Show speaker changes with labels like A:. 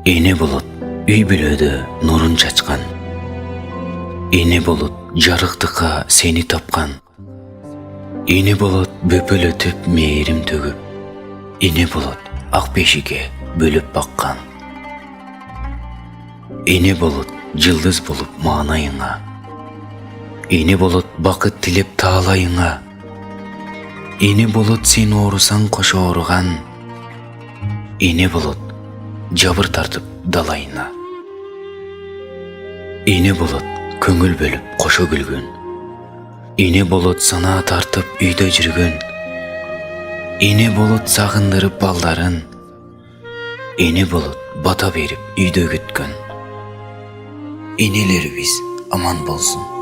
A: Эне болот үй бүлөдө нурун чачкан. Эне болот жарыктыкка сени тапкан. Эне болот бөпөлөтүп мээрим төгүп. Эне болот ак бешикке бөлөп баккан. Эне болот жылдыз болуп маанайыңа. Эне болот бакыт тилеп таалайыңа. Эне болот сен оорусаң кошо ооруган. Эне болот жабыр тартып далайына. Эне болот көңүл бөлүп кошо күлгөн. Эне болот санаа тартып үйдө жүргөн. Эне болот сагындырып балдарын. Эне болот бата берип үйдө күткөн. Энелерибиз аман болсун.